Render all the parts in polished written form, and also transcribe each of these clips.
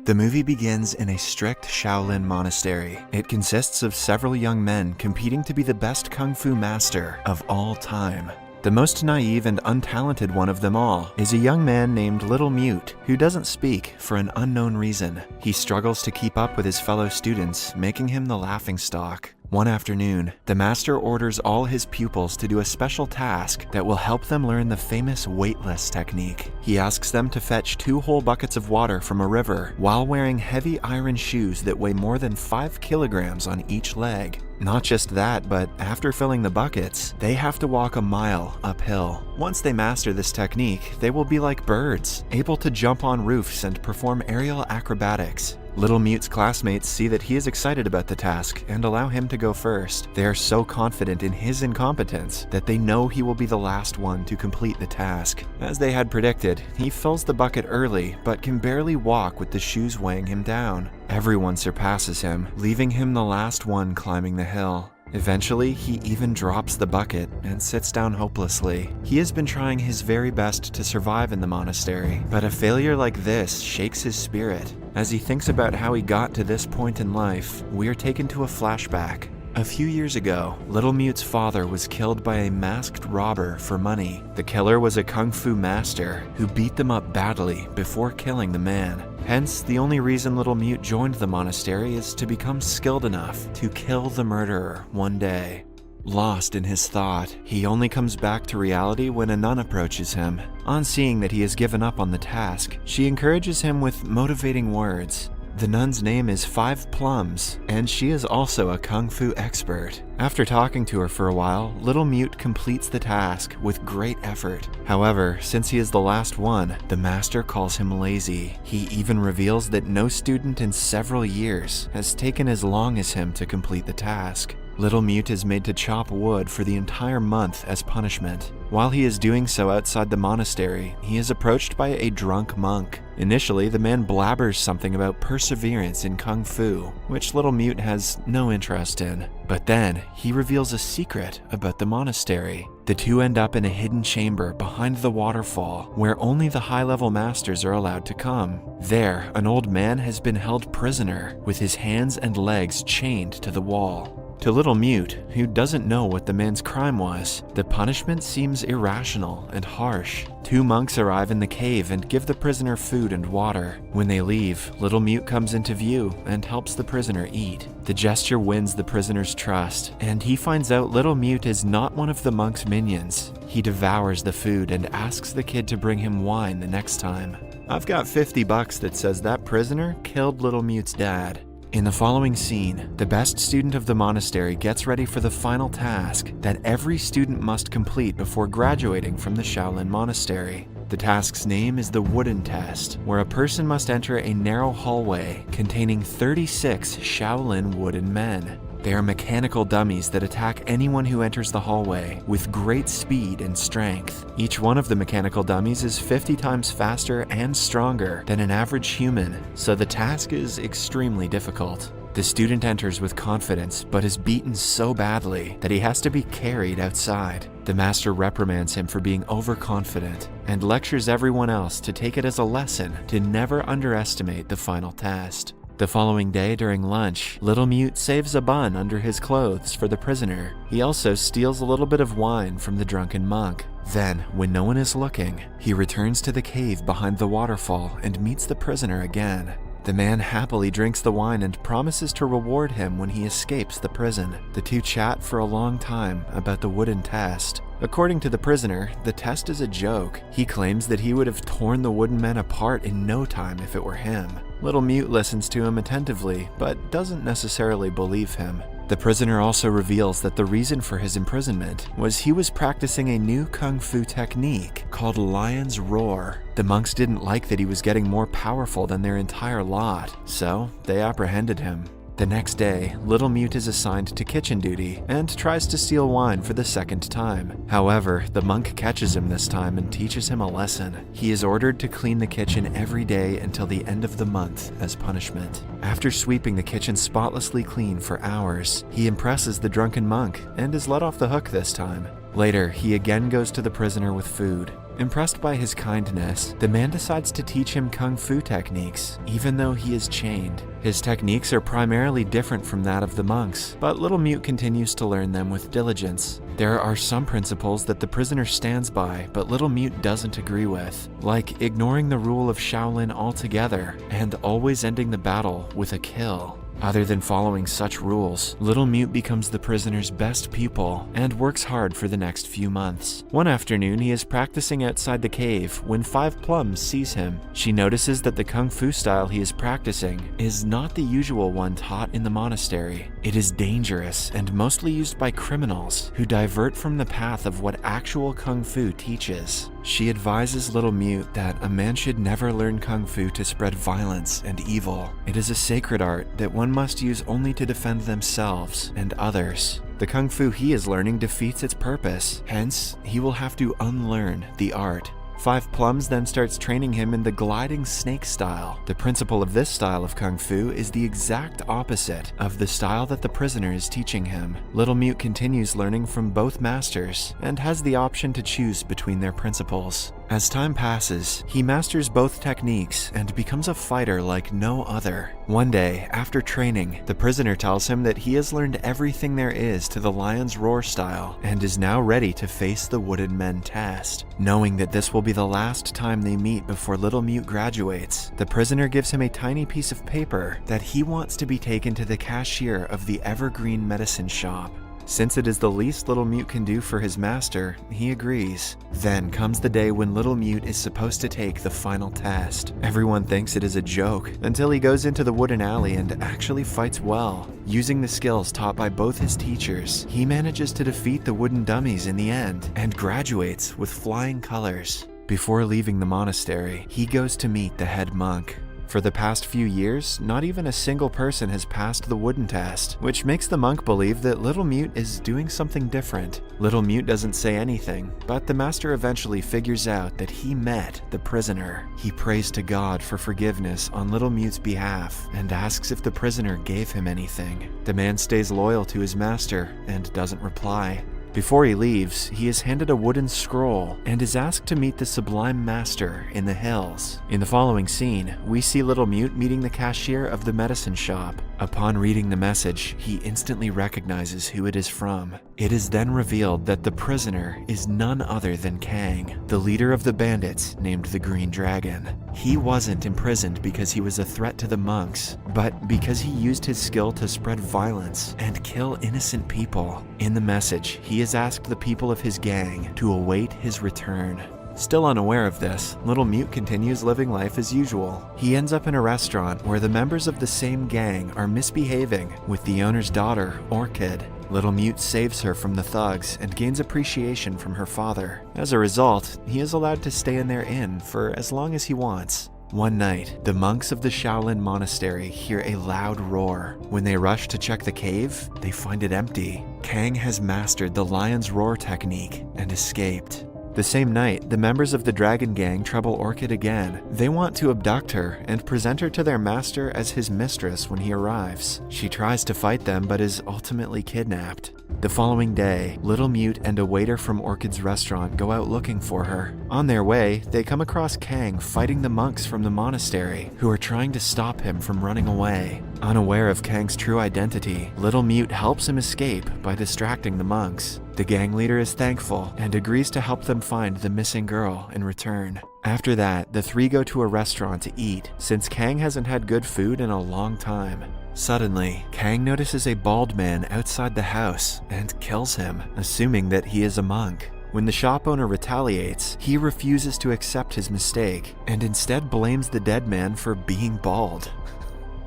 The movie begins in a strict Shaolin monastery. It consists of several young men competing to be the best kung fu master of all time. The most naive and untalented one of them all is a young man named Little Mute, who doesn't speak for an unknown reason. He struggles to keep up with his fellow students, making him the laughingstock. One afternoon, the master orders all his pupils to do a special task that will help them learn the famous weightless technique. He asks them to fetch 2 whole buckets of water from a river while wearing heavy iron shoes that weigh more than 5 kilograms on each leg. Not just that, but after filling the buckets, they have to walk a mile uphill. Once they master this technique, they will be like birds, able to jump on roofs and perform aerial acrobatics. Little Mute's classmates see that he is excited about the task and allow him to go first. They are so confident in his incompetence that they know he will be the last one to complete the task. As they had predicted, he fills the bucket early but can barely walk with the shoes weighing him down. Everyone surpasses him, leaving him the last one climbing the hill. Eventually, he even drops the bucket and sits down hopelessly. He has been trying his very best to survive in the monastery, but a failure like this shakes his spirit. As he thinks about how he got to this point in life, we are taken to a flashback. A few years ago, Little Mute's father was killed by a masked robber for money. The killer was a kung fu master who beat them up badly before killing the man. Hence, the only reason Little Mute joined the monastery is to become skilled enough to kill the murderer one day. Lost in his thought, he only comes back to reality when a nun approaches him. On seeing that he has given up on the task, she encourages him with motivating words. The nun's name is 5 Plums, and she is also a kung fu expert. After talking to her for a while, Little Mute completes the task with great effort. However, since he is the last one, the master calls him lazy. He even reveals that no student in several years has taken as long as him to complete the task. Little Mute is made to chop wood for the entire month as punishment. While he is doing so outside the monastery, he is approached by a drunk monk. Initially, the man blabbers something about perseverance in kung fu, which Little Mute has no interest in. But then, he reveals a secret about the monastery. The two end up in a hidden chamber behind the waterfall, where only the high-level masters are allowed to come. There, an old man has been held prisoner, with his hands and legs chained to the wall. To Little Mute, who doesn't know what the man's crime was, the punishment seems irrational and harsh. 2 monks arrive in the cave and give the prisoner food and water. When they leave, Little Mute comes into view and helps the prisoner eat. The gesture wins the prisoner's trust, and he finds out Little Mute is not one of the monk's minions. He devours the food and asks the kid to bring him wine the next time. I've got $50 that says that prisoner killed Little Mute's dad. In the following scene, the best student of the monastery gets ready for the final task that every student must complete before graduating from the Shaolin monastery. The task's name is the Wooden Test, where a person must enter a narrow hallway containing 36 Shaolin wooden men. They are mechanical dummies that attack anyone who enters the hallway with great speed and strength. Each one of the mechanical dummies is 50 times faster and stronger than an average human, so the task is extremely difficult. The student enters with confidence, but is beaten so badly that he has to be carried outside. The master reprimands him for being overconfident and lectures everyone else to take it as a lesson to never underestimate the final test. The following day during lunch, Little Mute saves a bun under his clothes for the prisoner. He also steals a little bit of wine from the drunken monk. Then, when no one is looking, he returns to the cave behind the waterfall and meets the prisoner again. The man happily drinks the wine and promises to reward him when he escapes the prison. The two chat for a long time about the wooden test. According to the prisoner, the test is a joke. He claims that he would have torn the wooden men apart in no time if it were him. Little Mute listens to him attentively, but doesn't necessarily believe him. The prisoner also reveals that the reason for his imprisonment was he was practicing a new kung fu technique called Lion's Roar. The monks didn't like that he was getting more powerful than their entire lot, so they apprehended him. The next day, Little Mute is assigned to kitchen duty and tries to steal wine for the second time. However, the monk catches him this time and teaches him a lesson. He is ordered to clean the kitchen every day until the end of the month as punishment. After sweeping the kitchen spotlessly clean for hours, he impresses the drunken monk and is let off the hook this time. Later, he again goes to the prisoner with food. Impressed by his kindness, the man decides to teach him kung fu techniques, even though he is chained. His techniques are primarily different from that of the monks, but Little Mute continues to learn them with diligence. There are some principles that the prisoner stands by, but Little Mute doesn't agree with, like ignoring the rule of Shaolin altogether and always ending the battle with a kill. Other than following such rules, Little Mute becomes the prisoner's best pupil and works hard for the next few months. One afternoon, he is practicing outside the cave when Five Plums sees him. She notices that the kung fu style he is practicing is not the usual one taught in the monastery. It is dangerous and mostly used by criminals who divert from the path of what actual kung fu teaches. She advises Little Mute that a man should never learn kung fu to spread violence and evil. It is a sacred art that one must use only to defend themselves and others. The kung fu he is learning defeats its purpose, hence he will have to unlearn the art. Five Plums then starts training him in the gliding snake style. The principle of this style of kung fu is the exact opposite of the style that the prisoner is teaching him. Little Mute continues learning from both masters and has the option to choose between their principles. As time passes, he masters both techniques and becomes a fighter like no other. One day, after training, the prisoner tells him that he has learned everything there is to the lion's roar style and is now ready to face the Wooden Men test. Knowing that this will be the last time they meet before Little Mute graduates, the prisoner gives him a tiny piece of paper that he wants to be taken to the cashier of the Evergreen Medicine Shop. Since it is the least Little Mute can do for his master, he agrees. Then comes the day when Little Mute is supposed to take the final test. Everyone thinks it is a joke, until he goes into the wooden alley and actually fights well. Using the skills taught by both his teachers, he manages to defeat the wooden dummies in the end, and graduates with flying colors. Before leaving the monastery, he goes to meet the head monk. For the past few years, not even a single person has passed the wooden test, which makes the monk believe that Little Mute is doing something different. Little Mute doesn't say anything, but the master eventually figures out that he met the prisoner. He prays to God for forgiveness on Little Mute's behalf and asks if the prisoner gave him anything. The man stays loyal to his master and doesn't reply. Before he leaves, he is handed a wooden scroll and is asked to meet the Sublime Master in the hills. In the following scene, we see Little Mute meeting the cashier of the medicine shop. Upon reading the message, he instantly recognizes who it is from. It is then revealed that the prisoner is none other than Kang, the leader of the bandits named the Green Dragon. He wasn't imprisoned because he was a threat to the monks, but because he used his skill to spread violence and kill innocent people. In the message, he has asked the people of his gang to await his return. Still unaware of this, Little Mute continues living life as usual. He ends up in a restaurant where the members of the same gang are misbehaving with the owner's daughter, Orchid. Little Mute saves her from the thugs and gains appreciation from her father. As a result, he is allowed to stay in their inn for as long as he wants. One night, the monks of the Shaolin Monastery hear a loud roar. When they rush to check the cave, they find it empty. Kang has mastered the lion's roar technique and escaped. The same night, the members of the Dragon Gang trouble Orchid again. They want to abduct her and present her to their master as his mistress when he arrives. She tries to fight them but is ultimately kidnapped. The following day, Little Mute and a waiter from Orchid's restaurant go out looking for her. On their way, they come across Kang fighting the monks from the monastery, who are trying to stop him from running away. Unaware of Kang's true identity, Little Mute helps him escape by distracting the monks. The gang leader is thankful and agrees to help them find the missing girl in return. After that, the three go to a restaurant to eat, since Kang hasn't had good food in a long time. Suddenly, Kang notices a bald man outside the house and kills him, assuming that he is a monk. When the shop owner retaliates, he refuses to accept his mistake and instead blames the dead man for being bald.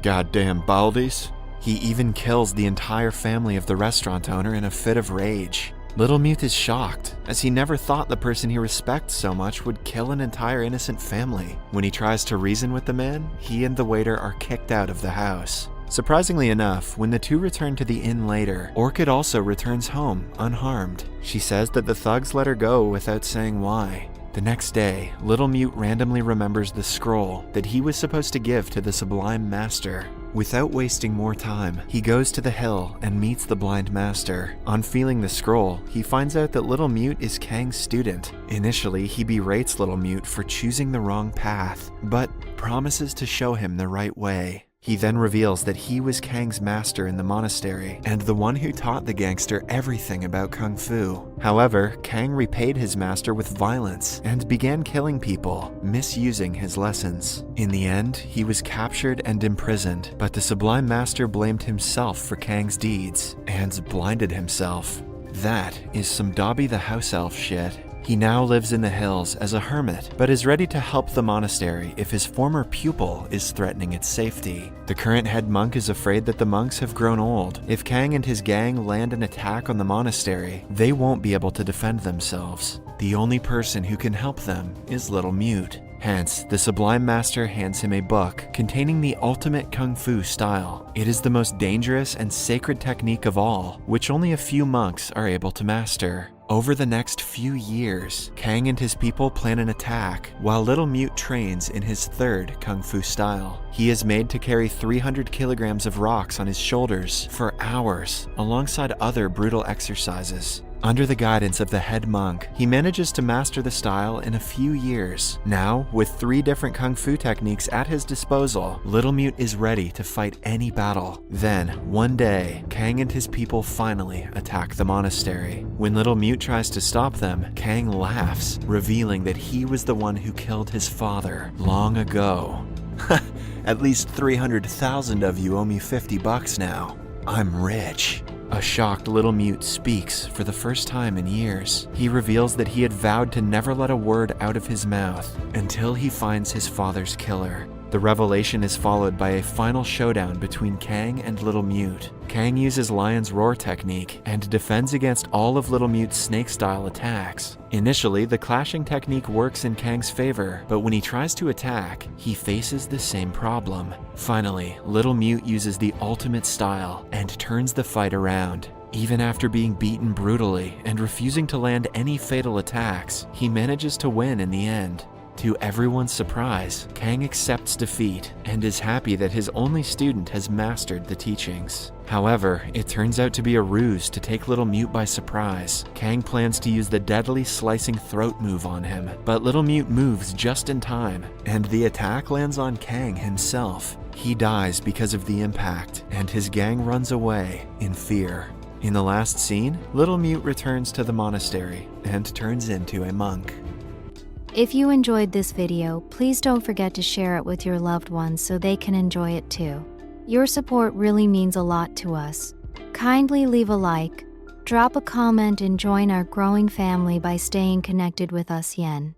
Goddamn baldies. He even kills the entire family of the restaurant owner in a fit of rage. Little Mute is shocked, as he never thought the person he respects so much would kill an entire innocent family. When he tries to reason with the man, he and the waiter are kicked out of the house. Surprisingly enough, when the two return to the inn later, Orchid also returns home, unharmed. She says that the thugs let her go without saying why. The next day, Little Mute randomly remembers the scroll that he was supposed to give to the Sublime Master. Without wasting more time, he goes to the hill and meets the blind master. On feeling the scroll, he finds out that Little Mute is Kang's student. Initially, he berates Little Mute for choosing the wrong path, but promises to show him the right way. He then reveals that he was Kang's master in the monastery, and the one who taught the gangster everything about Kung Fu. However, Kang repaid his master with violence, and began killing people, misusing his lessons. In the end, he was captured and imprisoned, but the Sublime Master blamed himself for Kang's deeds, and blinded himself. That is some Dobby the House Elf shit. He now lives in the hills as a hermit, but is ready to help the monastery if his former pupil is threatening its safety. The current head monk is afraid that the monks have grown old. If Kang and his gang land an attack on the monastery, they won't be able to defend themselves. The only person who can help them is Little Mute. Hence, the Sublime Master hands him a book containing the ultimate Kung Fu style. It is the most dangerous and sacred technique of all, which only a few monks are able to master. Over the next few years, Kang and his people plan an attack, while Little Mute trains in his third Kung Fu style. He is made to carry 300 kilograms of rocks on his shoulders for hours, alongside other brutal exercises. Under the guidance of the head monk, he manages to master the style in a few years. Now, with 3 different Kung Fu techniques at his disposal, Little Mute is ready to fight any battle. Then, one day, Kang and his people finally attack the monastery. When Little Mute tries to stop them, Kang laughs, revealing that he was the one who killed his father long ago. At least 300,000 of you owe me $50 now. I'm rich. A shocked Little Mute speaks for the first time in years. He reveals that he had vowed to never let a word out of his mouth until he finds his father's killer. The revelation is followed by a final showdown between Kang and Little Mute. Kang uses Lion's Roar technique and defends against all of Little Mute's snake-style attacks. Initially, the clashing technique works in Kang's favor, but when he tries to attack, he faces the same problem. Finally, Little Mute uses the ultimate style and turns the fight around. Even after being beaten brutally and refusing to land any fatal attacks, he manages to win in the end. To everyone's surprise, Kang accepts defeat and is happy that his only student has mastered the teachings. However, it turns out to be a ruse to take Little Mute by surprise. Kang plans to use the deadly slicing throat move on him, but Little Mute moves just in time, and the attack lands on Kang himself. He dies because of the impact, and his gang runs away in fear. In the last scene, Little Mute returns to the monastery and turns into a monk. If you enjoyed this video, please don't forget to share it with your loved ones so they can enjoy it too. Your support really means a lot to us. Kindly leave a like, drop a comment and join our growing family by staying connected with us yen.